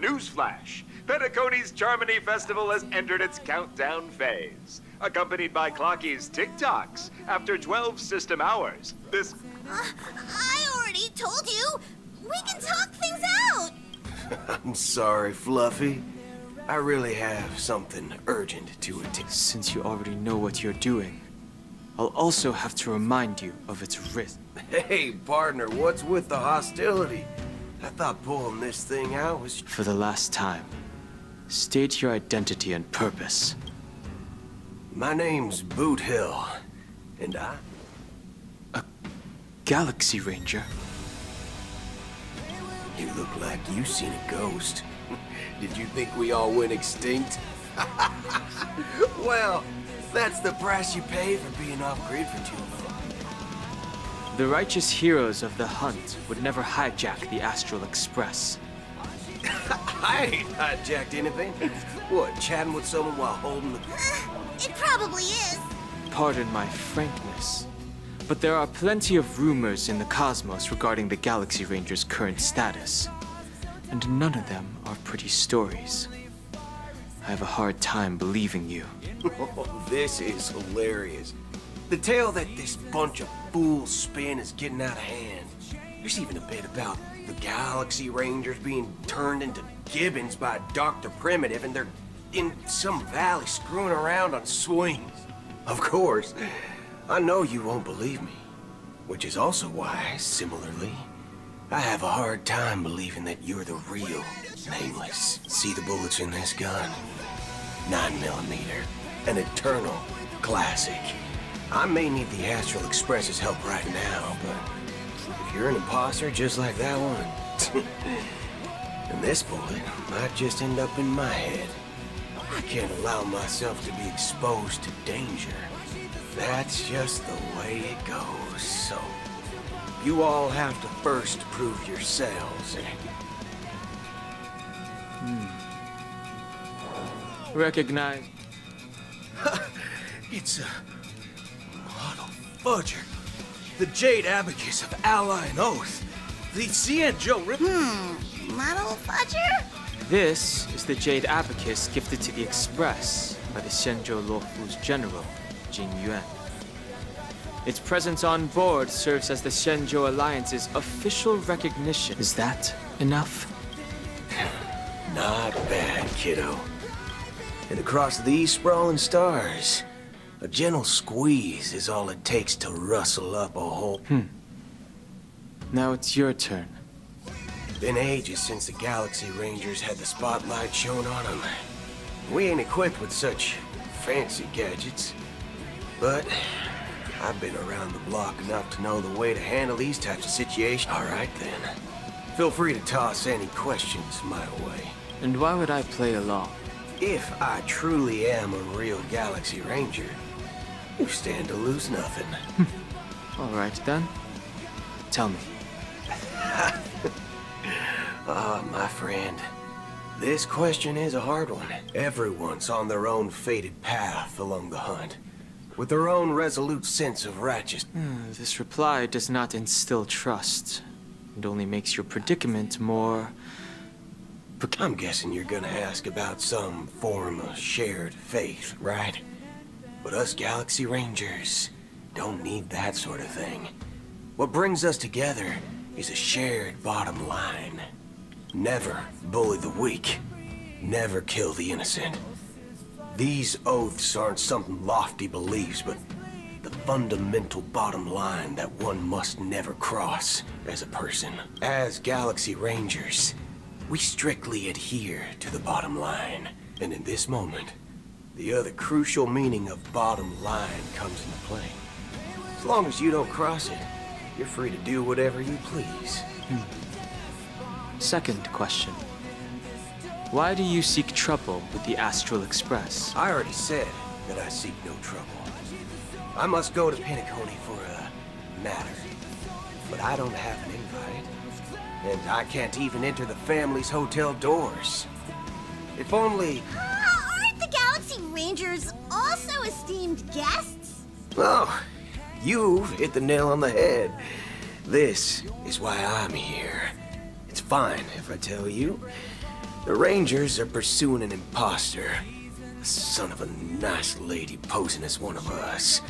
Newsflash! Penacony's Charmony Festival has entered its countdown phase. Accompanied by Clocky's TikToks. After 12 system hours, this... I already told you! We can talk things out! I'm sorry, Fluffy. I really have something urgent to attend. Since you already know what you're doing, I'll also have to remind you of its risk. Hey, partner, what's with the hostility? I thought pulling this thing out was... For the last time, state your identity and purpose. My name's Boot Hill, and I... A Galaxy Ranger? You look like you've seen a ghost. Did you think we all went extinct? Well, that's the price you pay for being off-grid for too long. The righteous heroes of the hunt would never hijack the Astral Express. I ain't hijacked anything. What, chatting with someone while holding the... It probably is. Pardon my frankness, but there are plenty of rumors in the cosmos regarding the Galaxy Ranger's current status. And none of them are pretty stories. I have a hard time believing you. This is hilarious. The tale that this bunch of fools spin is getting out of hand. There's even a bit about the Galaxy Rangers being turned into gibbons by Dr. Primitive, and they're in some valley screwing around on swings. Of course, I know you won't believe me. Which is also why, similarly, I have a hard time believing that you're the real Nameless. See the bullets in this gun? 9mm, an eternal classic. I may need the Astral Express's help right now, but if you're an imposter just like that one, then this bullet might just end up in my head. I can't allow myself to be exposed to danger. That's just the way it goes, so... You all have to first prove yourselves. Recognize. It's a model fudger. The Jade Abacus of Ally and Oath. The Cienjo Model fudger? This is the Jade Abacus gifted to the Express by the Shenzhou Luofu's general, Jin Yuan. Its presence on board serves as the Shenzhou Alliance's official recognition. Is that enough? Not bad, kiddo. And across these sprawling stars, a gentle squeeze is all it takes to rustle up a whole... Now it's your turn. Been ages since the Galaxy Rangers had the spotlight shown on them. We ain't equipped with such fancy gadgets. But I've been around the block enough to know the way to handle these types of situations. All right, then. Feel free to toss any questions my way. And why would I play along? If I truly am a real Galaxy Ranger, you stand to lose nothing. All right, then. Tell me. My friend. This question is a hard one. Everyone's on their own fated path along the hunt, with their own resolute sense of righteousness. This reply does not instill trust. It only makes your predicament more... I'm guessing you're gonna ask about some form of shared faith, right? But us Galaxy Rangers don't need that sort of thing. What brings us together is a shared bottom line. Never bully the weak. Never kill the innocent. These oaths aren't some lofty beliefs, but the fundamental bottom line that one must never cross as a person. As Galaxy Rangers, we strictly adhere to the bottom line. And in this moment, the other crucial meaning of bottom line comes into play. As long as you don't cross it, you're free to do whatever you please. Second question. Why do you seek trouble with the Astral Express? I already said that I seek no trouble. I must go to Penacony for a matter. But I don't have an invite. And I can't even enter the family's hotel doors. If only... Aren't the Galaxy Rangers also esteemed guests? Oh, you've hit the nail on the head. This is why I'm here. It's fine if I tell you. The Rangers are pursuing an imposter. A son of a nice lady posing as one of us.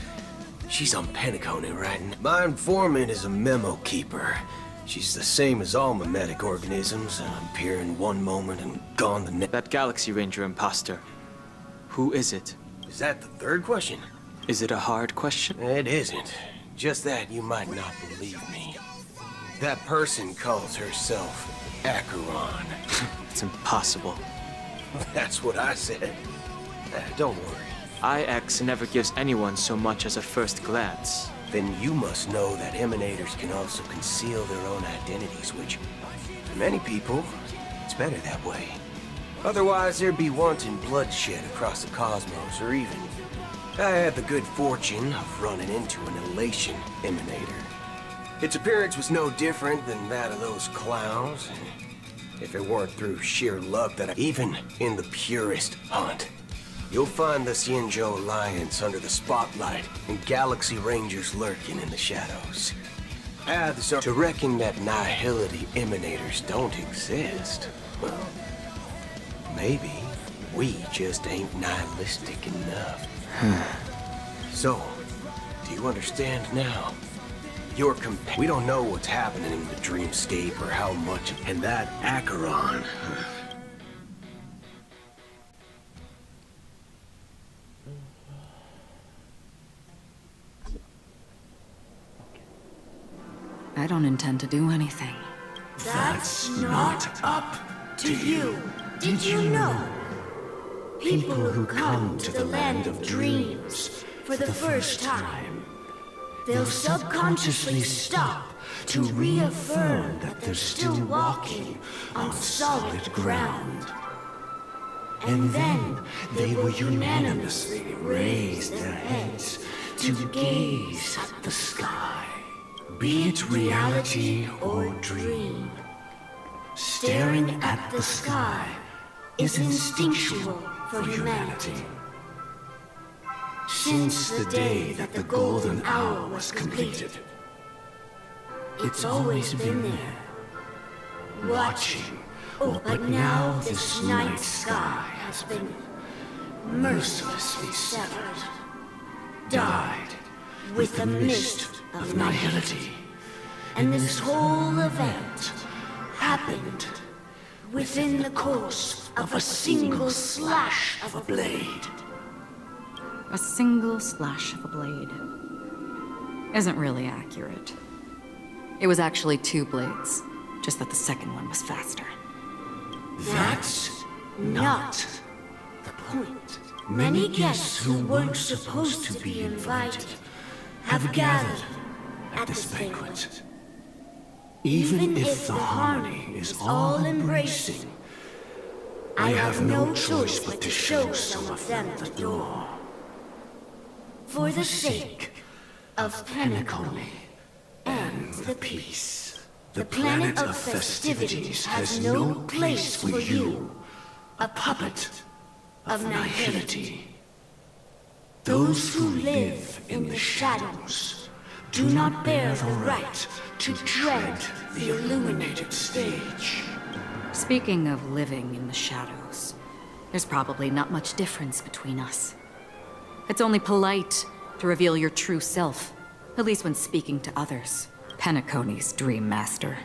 She's on Penacony, right? My informant is a memo keeper. She's the same as all mimetic organisms, appearing one moment and gone the next. That Galaxy Ranger imposter. Who is it? Is that the third question? Is it a hard question? It isn't. Just that you might not believe me. That person calls herself Acheron. It's impossible. That's what I said. Don't worry. IX never gives anyone so much as a first glance. Then you must know that emanators can also conceal their own identities, which, for many people, it's better that way. Otherwise, there'd be wanton bloodshed across the cosmos, or even... I had the good fortune of running into an elation emanator. Its appearance was no different than that of those clowns. If it weren't through sheer luck that even in the purest hunt, you'll find the Xianzhou Alliance under the spotlight and Galaxy Rangers lurking in the shadows. Paths are to reckon that nihility emanators don't exist. Well, maybe we just ain't nihilistic enough. So, do you understand now? We don't know what's happening in the dreamscape or how much, and that Acheron. I don't intend to do anything. That's not up to you. Did you know? People who come to the land of dreams for the first time, they'll subconsciously stop to reaffirm that they're still walking on solid ground. And then they will unanimously raise their heads to gaze at the sky. Be it reality or dream, staring at the sky is instinctual for humanity. Since the day that the golden hour was completed, it's always been there, watching. Oh, but now this night sky has been mercilessly severed, dyed with the mist of nihility. And this whole event happened within the course of a single slash of a blade. A single slash of a blade isn't really accurate. It was actually 2 blades, just that the second one was faster. That's not the point. Many guests who weren't supposed to be invited have gathered at this banquet. Even if the harmony is all-embracing, I have no choice but to show some of them the door. For the sake of Penacony and the peace. The planet of festivities has no place for you, a puppet of nihility. Those who live in the shadows do not bear the right to tread the illuminated stage. Speaking of living in the shadows, there's probably not much difference between us. It's only polite to reveal your true self, at least when speaking to others. Penacony's Dream Master.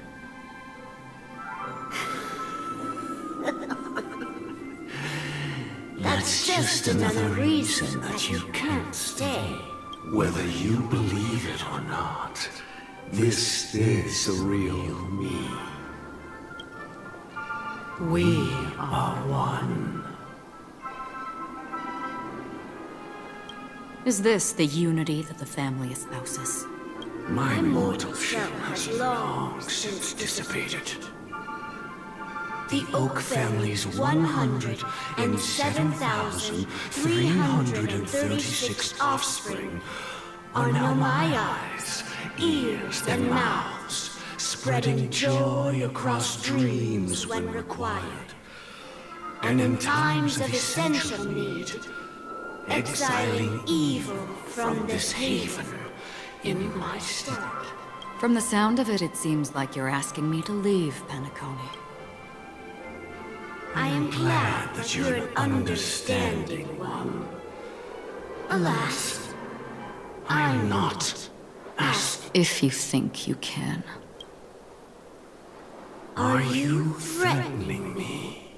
That's just another reason that you can't stay. Whether you believe it or not, this is the real me. We are one. Is this the unity that the family espouses? My mortal shell has long since dissipated. The Oak family's 107,336 offspring are now my eyes, ears, and mouths, spreading joy across dreams when required. And in times of essential need, exiling evil from this haven in my stead. From the sound of it, it seems like you're asking me to leave Penacony. I am glad that you're an understanding one. Alas, I'm not. If you think you can. Are you threatening me?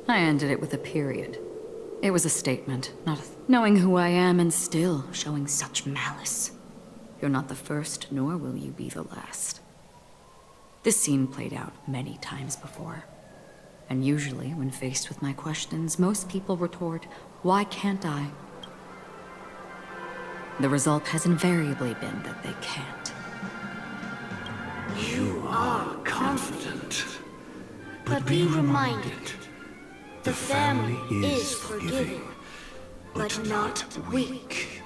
I ended it with a period. It was a statement, not a knowing who I am and still showing such malice. You're not the first, nor will you be the last. This scene played out many times before. And usually, when faced with my questions, most people retort, "Why can't I?" The result has invariably been that they can't. You are confident. But be reminded, the family is forgiving, but not weak.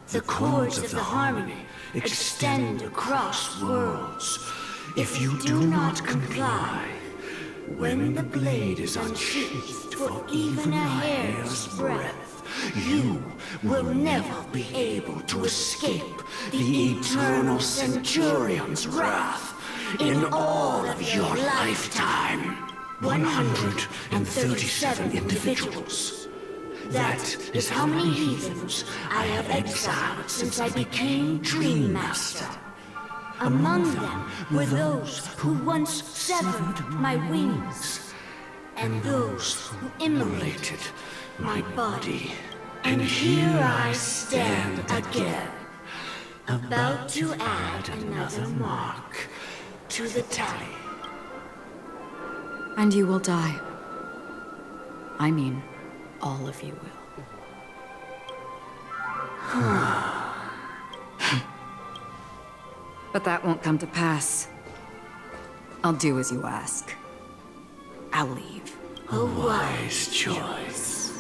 The cords of the harmony extend across worlds. If you do not comply, when the blade is unsheathed for even a hair's breadth, you will never be able to escape the eternal Centurion's wrath in all of your lifetime. 137 individuals. That is how many heathens I have exiled since I became Dream Master. Among them were those who once severed my wings, and those who immolated my body. And here I stand again, about to add another mark to the tally. And you will die. I mean, all of you will. But that won't come to pass. I'll do as you ask. I'll leave. A wise choice.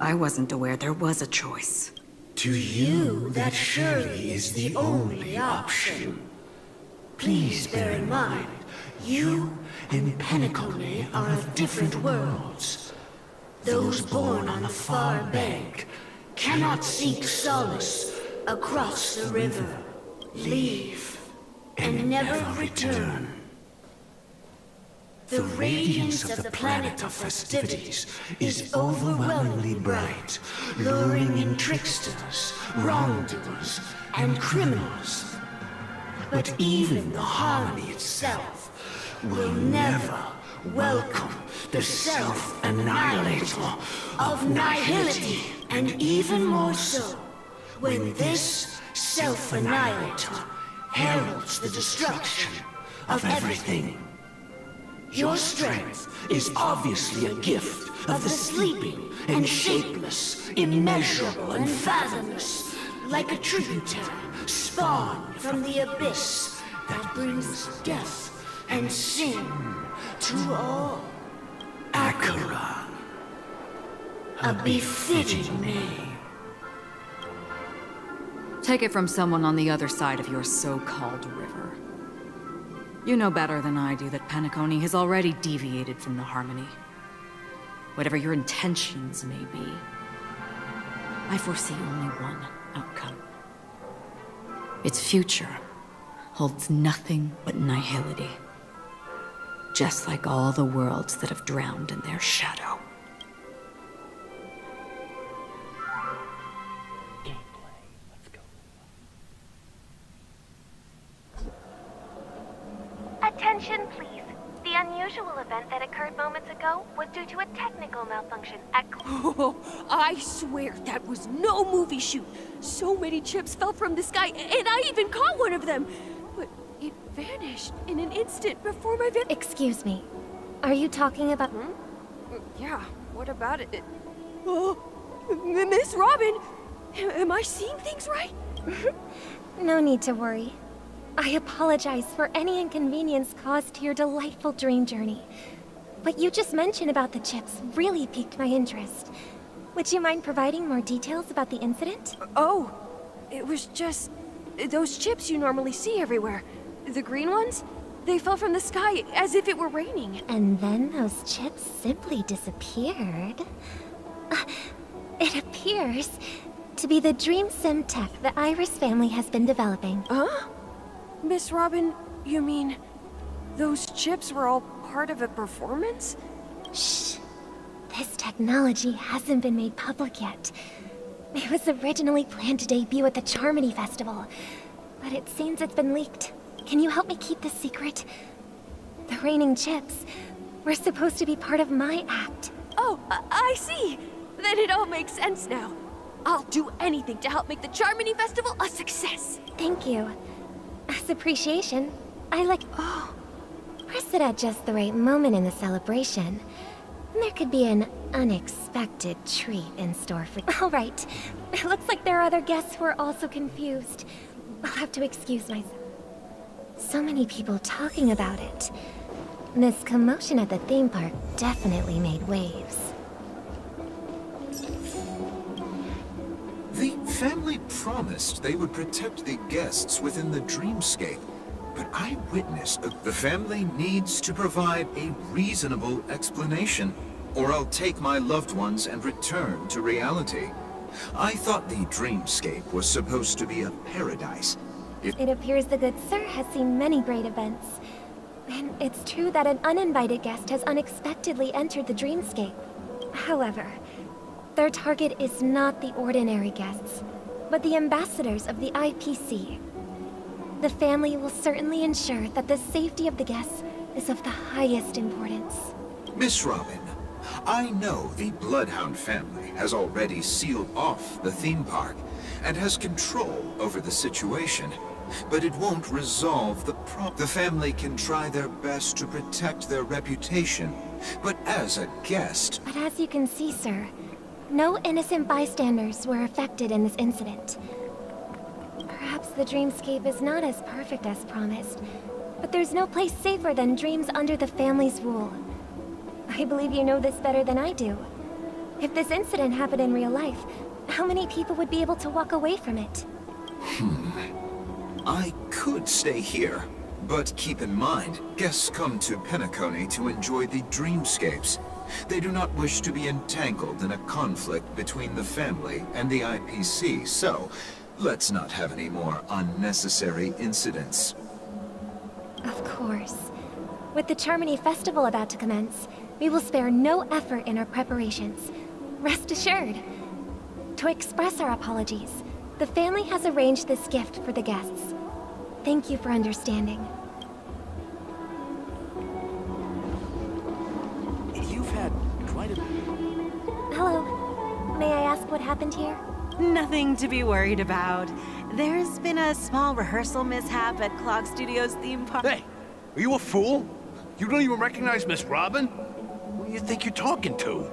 I wasn't aware there was a choice. To you, that surely is the only option. Please bear in mind, you and Penacony are of different worlds. Those born on the far bank cannot seek solace across the river, leave, and never return. The radiance of the planet of festivities is overwhelmingly bright, luring in tricksters, wrongdoers, and criminals. But even the harmony itself will never welcome the self-annihilator of nihility, and even more so, when this self-annihilator heralds the destruction of everything. Your strength is obviously a gift of the sleeping and shapeless, immeasurable and fathomless, like a tributary spawned from the abyss that brings death and sin to all. Acheron, a befitting name. Take it from someone on the other side of your so-called river. You know better than I do that Penacony has already deviated from the harmony. Whatever your intentions may be, I foresee only one outcome. Its future holds nothing but nihility. Just like all the worlds that have drowned in their shadow. Attention, please. The unusual event that occurred moments ago was due to a technical malfunction at Oh, I swear that was no movie shoot. So many chips fell from the sky, and I even caught one of them. But it vanished in an instant before my Excuse me. Are you talking about... Yeah, what about it? Oh, Miss Robin! Am I seeing things right? No need to worry. I apologize for any inconvenience caused to your delightful dream journey. What you just mentioned about the chips really piqued my interest. Would you mind providing more details about the incident? Oh, it was just... those chips you normally see everywhere. The green ones? They fell from the sky as if it were raining. And then those chips simply disappeared. It appears to be the Dream Sim tech the Iris family has been developing. Huh? Miss Robin, you mean... those chips were all part of a performance? Shh. This technology hasn't been made public yet. It was originally planned to debut at the Charmony Festival, but it seems it's been leaked. Can you help me keep this secret? The raining chips were supposed to be part of my act. Oh, I see. Then it all makes sense now. I'll do anything to help make the Charmony Festival a success. Thank you. As appreciation, oh, press it at just the right moment in the celebration. And there could be an unexpected treat in store for... All right. It looks like there are other guests who are also confused. I'll have to excuse myself. So many people talking about it. This commotion at the theme park definitely made waves. The family promised they would protect the guests within the dreamscape, but I witnessed the family needs to provide a reasonable explanation, or I'll take my loved ones and return to reality. I thought the dreamscape was supposed to be a paradise. It appears the good sir has seen many great events. And it's true that an uninvited guest has unexpectedly entered the dreamscape. However, their target is not the ordinary guests, but the ambassadors of the IPC. The family will certainly ensure that the safety of the guests is of the highest importance. Miss Robin, I know the Bloodhound family has already sealed off the theme park and has control over the situation, but it won't resolve the problem. The family can try their best to protect their reputation, but as a guest... But as you can see, sir, no innocent bystanders were affected in this incident. Perhaps the dreamscape is not as perfect as promised, but there's no place safer than dreams under the family's rule. I believe you know this better than I do. If this incident happened in real life, how many people would be able to walk away from it? I could stay here, but keep in mind, guests come to Penacony to enjoy the dreamscapes. They do not wish to be entangled in a conflict between the family and the IPC, so let's not have any more unnecessary incidents. Of course. With the Charmony Festival about to commence, we will spare no effort in our preparations. Rest assured. To express our apologies, the family has arranged this gift for the guests. Thank you for understanding. You've had quite a... Hello. May I ask what happened here? Nothing to be worried about. There's been a small rehearsal mishap at Clock Studios theme park. Hey, are you a fool? You don't even recognize Miss Robin? Who do you think you're talking to?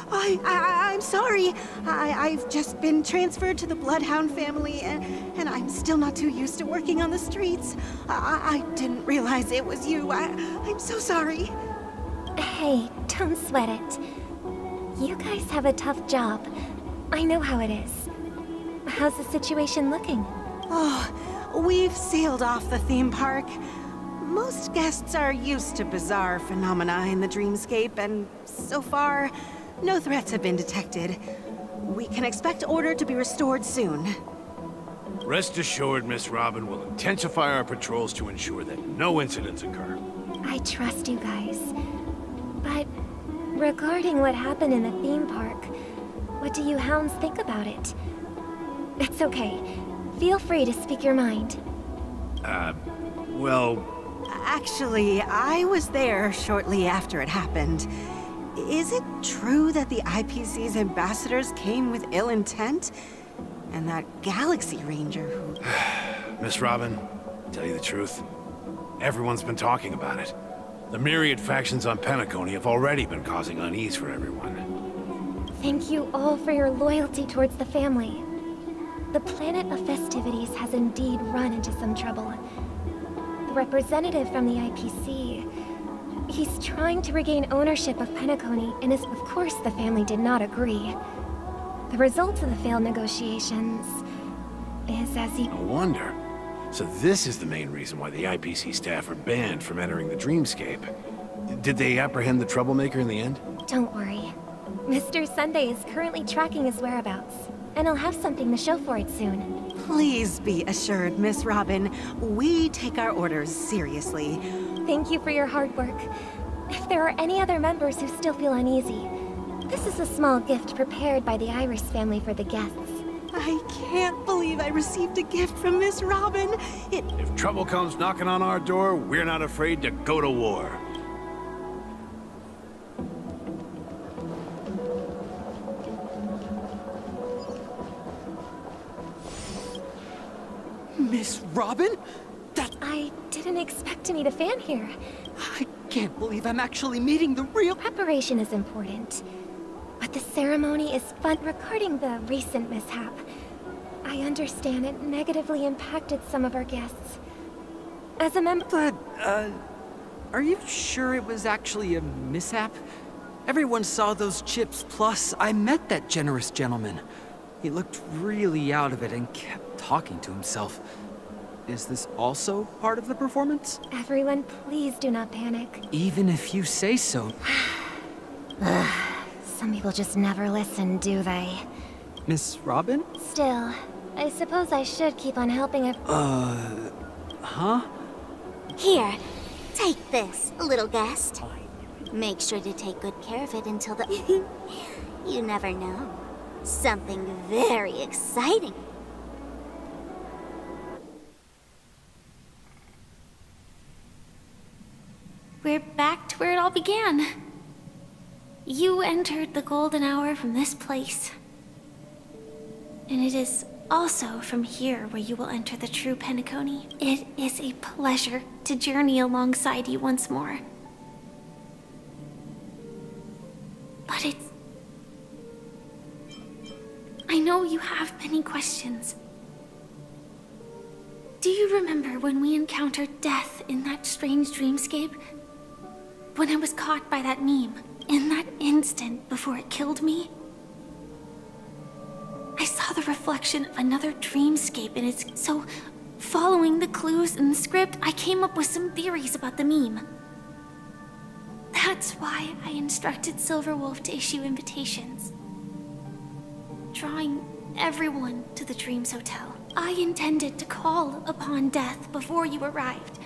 I'm sorry. I've just been transferred to the Bloodhound family, and I'm still not too used to working on the streets. I didn't realize it was you. I'm so sorry. Hey, don't sweat it. You guys have a tough job. I know how it is. How's the situation looking? Oh, we've sealed off the theme park. Most guests are used to bizarre phenomena in the dreamscape, and so far, no threats have been detected. We can expect order to be restored soon. Rest assured, Miss Robin will intensify our patrols to ensure that no incidents occur. I trust you guys. But regarding what happened in the theme park, what do you hounds think about it? It's okay. Feel free to speak your mind. Well... Actually, I was there shortly after it happened. Is it true that the IPC's ambassadors came with ill intent? And that Galaxy Ranger who... Miss Robin, tell you the truth, everyone's been talking about it. The myriad factions on Penacony have already been causing unease for everyone. Thank you all for your loyalty towards the family. The planet of festivities has indeed run into some trouble. The representative from the IPC, he's trying to regain ownership of Penacony, and of course the family did not agree. The result of the failed negotiations is as No wonder. So this is the main reason why the IPC staff are banned from entering the dreamscape. Did they apprehend the troublemaker in the end? Don't worry. Mr. Sunday is currently tracking his whereabouts, and I'll have something to show for it soon. Please be assured, Miss Robin, we take our orders seriously. Thank you for your hard work. If there are any other members who still feel uneasy, this is a small gift prepared by the Iris family for the guests. I can't believe I received a gift from Miss Robin. If trouble comes knocking on our door, we're not afraid to go to war. Miss Robin? I didn't expect to meet a fan here. I can't believe I'm actually meeting the real... Preparation is important, but the ceremony is fun. Regarding the recent mishap, I understand it negatively impacted some of our guests. As a member... But, are you sure it was actually a mishap? Everyone saw those chips, plus I met that generous gentleman. He looked really out of it and kept talking to himself. Is this also part of the performance? Everyone, please do not panic. Even if you say so. Some people just never listen, do they? Miss Robin? Still, I suppose I should keep on helping if... Huh? Here, take this, little guest. Make sure to take good care of it until the... You never know. Something very exciting. We're back to where it all began. You entered the golden hour from this place. And it is also from here where you will enter the true Penacony. It is a pleasure to journey alongside you once more. But I know you have many questions. Do you remember when we encountered death in that strange dreamscape? When I was caught by that meme, in that instant before it killed me? I saw the reflection of another dreamscape and so following the clues in the script, I came up with some theories about the meme. That's why I instructed Silverwolf to issue invitations, drawing everyone to the Dreams Hotel. I intended to call upon death before you arrived,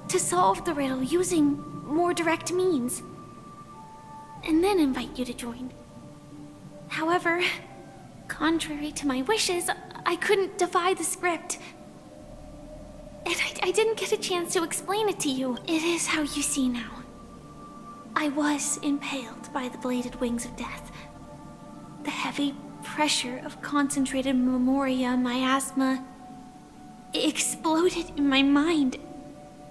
to solve the riddle using more direct means, and then invite you to join. However, contrary to my wishes, I couldn't defy the script. And I didn't get a chance to explain it to you. It is how you see now. I was impaled by the bladed wings of death. The heavy pressure of concentrated memoria, miasma, exploded in my mind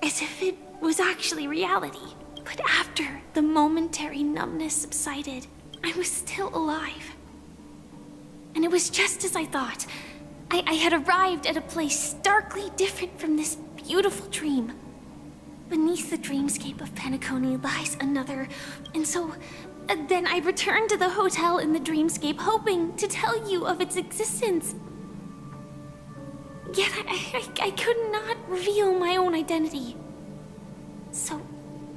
as if it was actually reality. But after the momentary numbness subsided, I was still alive. And it was just as I thought. I had arrived at a place starkly different from this beautiful dream. Beneath the dreamscape of Penacony lies another, and so then I returned to the hotel in the dreamscape, hoping to tell you of its existence. Yet I could not reveal my own identity. So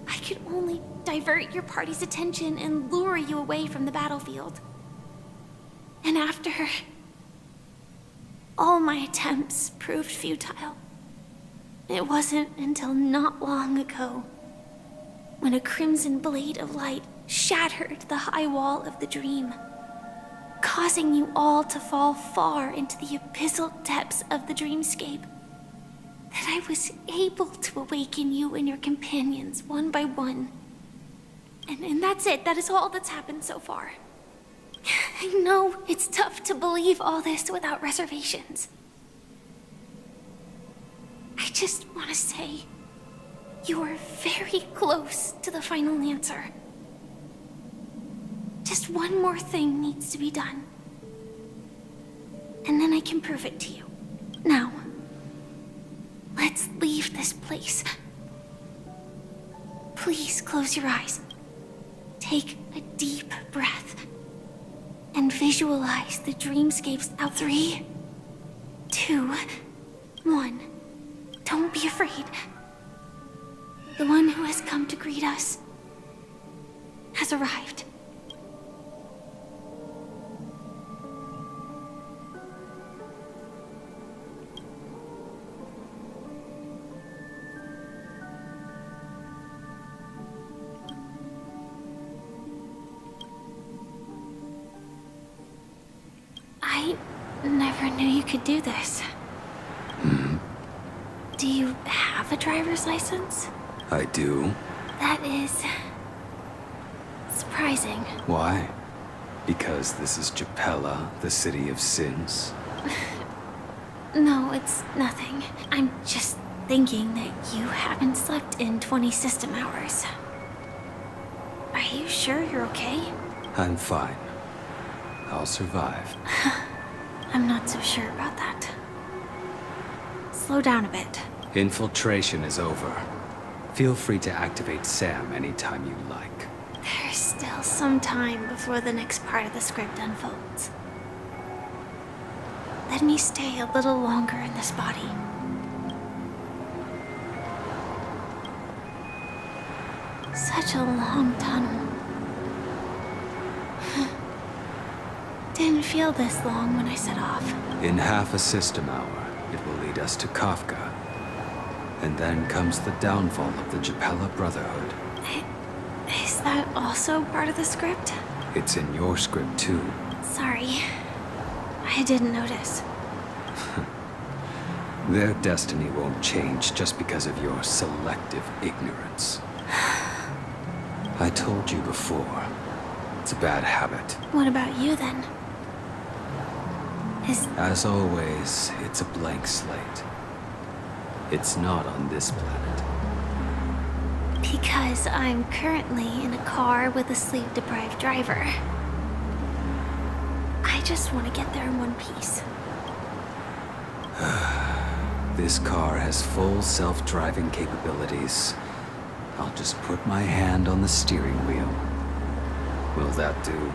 I could only divert your party's attention and lure you away from the battlefield. And after all my attempts proved futile, it wasn't until not long ago when a crimson blade of light shattered the high wall of the dream, causing you all to fall far into the abyssal depths of the dreamscape, that I was able to awaken you and your companions one by one. And that's it. That is all that's happened so far. I know it's tough to believe all this without reservations. I just want to say, you are very close to the final answer. Just one more thing needs to be done. And then I can prove it to you. Now, let's leave this place. Please close your eyes. Take a deep breath. And visualize the dreamscapes out. 3, 2, 1. Don't be afraid. The one who has come to greet us has arrived. never knew you could do this. Do you have a driver's license? I do. That is... surprising. Why? Because this is Japella, the city of sins? No, it's nothing. I'm just thinking that you haven't slept in 20 system hours. Are you sure you're okay? I'm fine. I'll survive. I'm not so sure about that. Slow down a bit. Infiltration is over. Feel free to activate Sam anytime you like. There's still some time before the next part of the script unfolds. Let me stay a little longer in this body. Such a long tunnel. Didn't feel this long when I set off. In half a system hour, it will lead us to Kafka. And then comes the downfall of the Japella Brotherhood. Is that also part of the script? It's in your script too. Sorry. I didn't notice. Their destiny won't change just because of your selective ignorance. I told you before. It's a bad habit. What about you then? As always, it's a blank slate. It's not on this planet. Because I'm currently in a car with a sleep-deprived driver. I just want to get there in one piece. This car has full self-driving capabilities. I'll just put my hand on the steering wheel. Will that do?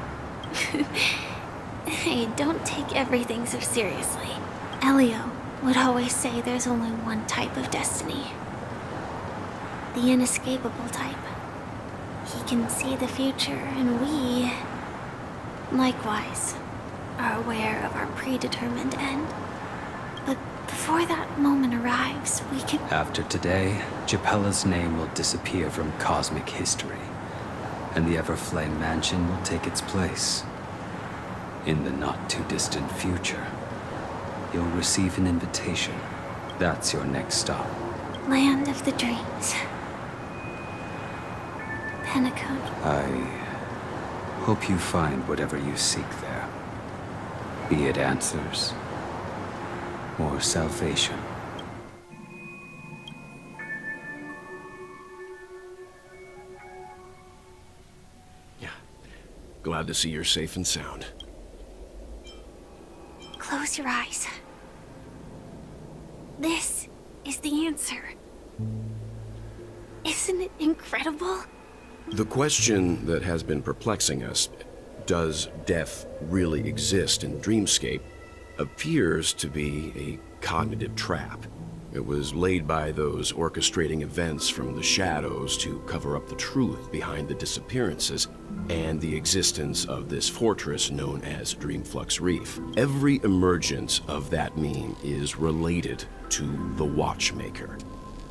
Hey, don't take everything so seriously. Elio would always say there's only one type of destiny. The inescapable type. He can see the future, and we, likewise, are aware of our predetermined end. But before that moment arrives, we can... After today, Japella's name will disappear from cosmic history, and the Everflame Mansion will take its place. In the not-too-distant future, you'll receive an invitation. That's your next stop. Land of the Dreams. Penacony. I hope you find whatever you seek there. Be it answers or salvation. Yeah. Glad to see you're safe and sound. Close your eyes. This is the answer. Isn't it incredible? The question that has been perplexing us, does death really exist in Dreamscape, appears to be a cognitive trap. It was laid by those orchestrating events from the shadows to cover up the truth behind the disappearances and the existence of this fortress known as Dreamflux Reef. Every emergence of that meme is related to the Watchmaker.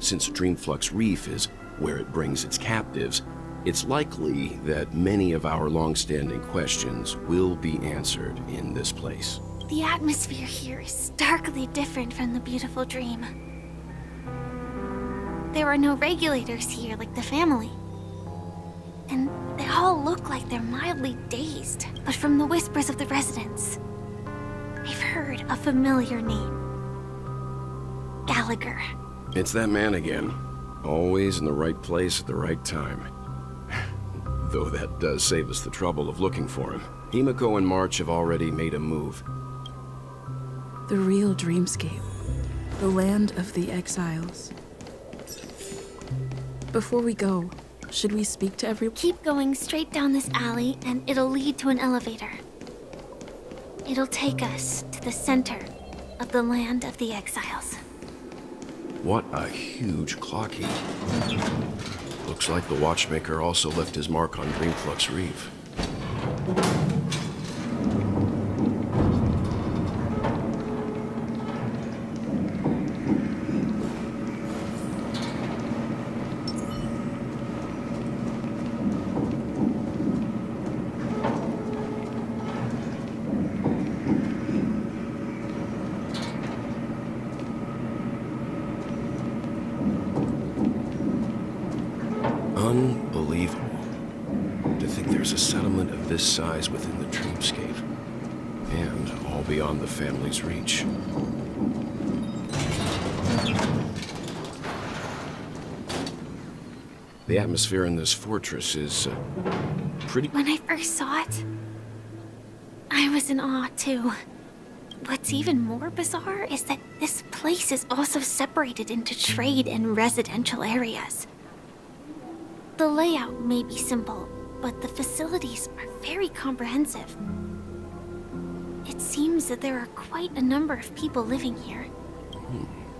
Since Dreamflux Reef is where it brings its captives, it's likely that many of our long-standing questions will be answered in this place. The atmosphere here is starkly different from the beautiful dream. There are no regulators here like the family. And they all look like they're mildly dazed. But from the whispers of the residents, I've heard a familiar name. Gallagher. It's that man again. Always in the right place at the right time. Though that does save us the trouble of looking for him. Himiko and March have already made a move. The real Dreamscape. The land of the exiles. Before we go, should we speak to everyone? Keep going straight down this alley and it'll lead to an elevator. It'll take us to the center of the land of the exiles. What a huge clocky. Looks like the Watchmaker also left his mark on Dreamflux Reef. Unbelievable. To think there's a settlement of this size within the dreamscape. And all beyond the family's reach. The atmosphere in this fortress is, pretty... When I first saw it, I was in awe, too. What's even more bizarre is that this place is also separated into trade and residential areas. The layout may be simple, but the facilities are very comprehensive. It seems that there are quite a number of people living here.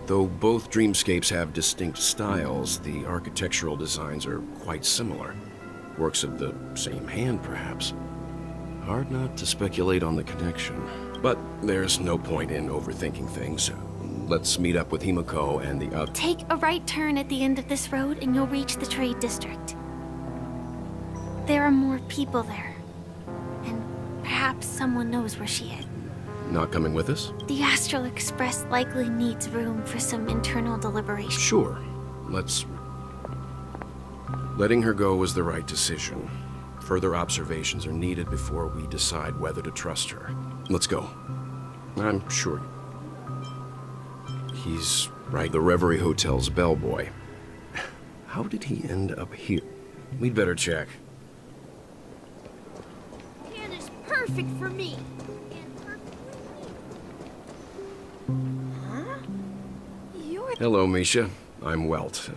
Though both dreamscapes have distinct styles, the architectural designs are quite similar. Works of the same hand, perhaps. Hard not to speculate on the connection. But there's no point in overthinking things. Let's meet up with Himiko and the other... Take a right turn at the end of this road and you'll reach the trade district. There are more people there. And perhaps someone knows where she is. Not coming with us? The Astral Express likely needs room for some internal deliberation. Sure. Letting her go was the right decision. Further observations are needed before we decide whether to trust her. Let's go. I'm sure. He's right. The Reverie Hotel's bellboy. How did he end up here? We'd better check. Pan is perfect for me. Huh? You're... Hello, Misha. I'm Welt.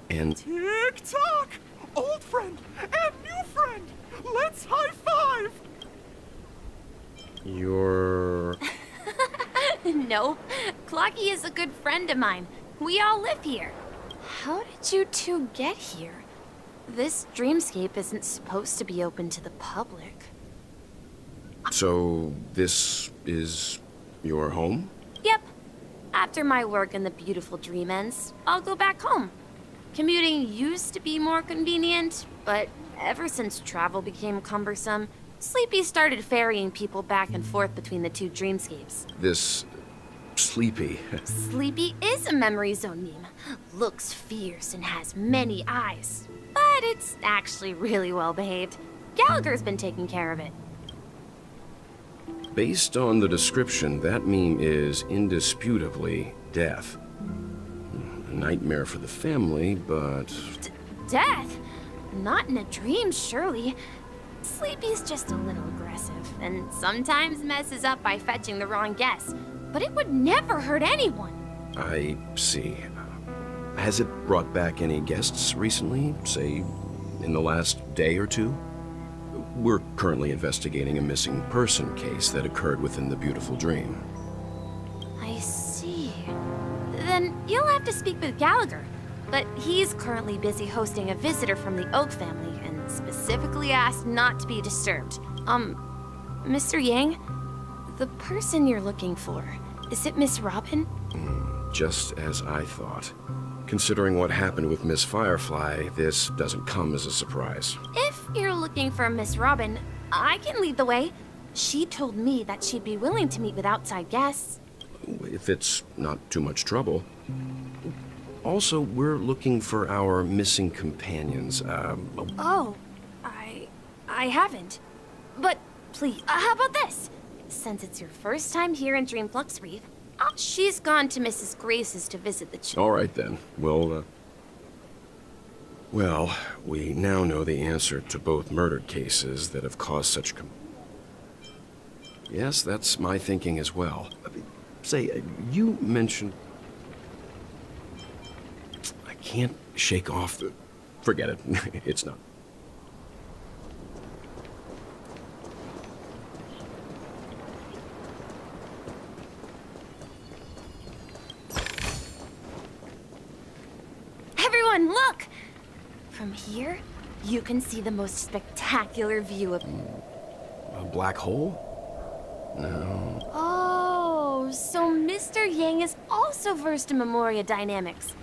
And... Tick-tock! Old friend and new friend! Let's high-five! You're... No, Clocky is a good friend of mine. We all live here. How did you two get here? This dreamscape isn't supposed to be open to the public. So, this is your home? Yep. After my work in the beautiful dream ends, I'll go back home. Commuting used to be more convenient, but ever since travel became cumbersome, Sleepy started ferrying people back and forth between the two dreamscapes. This... Sleepy. Sleepy is a memory zone meme. Looks fierce and has many eyes. But it's actually really well behaved. Gallagher's been taking care of it. Based on the description, that meme is indisputably death. A nightmare for the family, but... Death? Not in a dream, surely. Sleepy's just a little aggressive, and sometimes messes up by fetching the wrong guess. But it would never hurt anyone. I see. Has it brought back any guests recently? Say, in the last day or two? We're currently investigating a missing person case that occurred within the beautiful dream. I see. Then you'll have to speak with Gallagher. But he's currently busy hosting a visitor from the Oak family and specifically asked not to be disturbed. Mr. Yang, the person you're looking for, is it Miss Robin? Just as I thought. Considering what happened with Miss Firefly, this doesn't come as a surprise. If you're looking for Miss Robin, I can lead the way. She told me that she'd be willing to meet with outside guests. If it's not too much trouble. Also, we're looking for our missing companions. Oh, I haven't. But please, how about this? Since it's your first time here in Dreamflux Reef, she's gone to Mrs. Grace's to visit the children. All right then. Well, we now know the answer to both murder cases that have caused such Yes, that's my thinking as well. Say, you mentioned... I can't shake off the... Forget it. It's not. Everyone, look! From here, you can see the most spectacular view of... A black hole? No. Oh, so Mr. Yang is also versed in Memoria dynamics.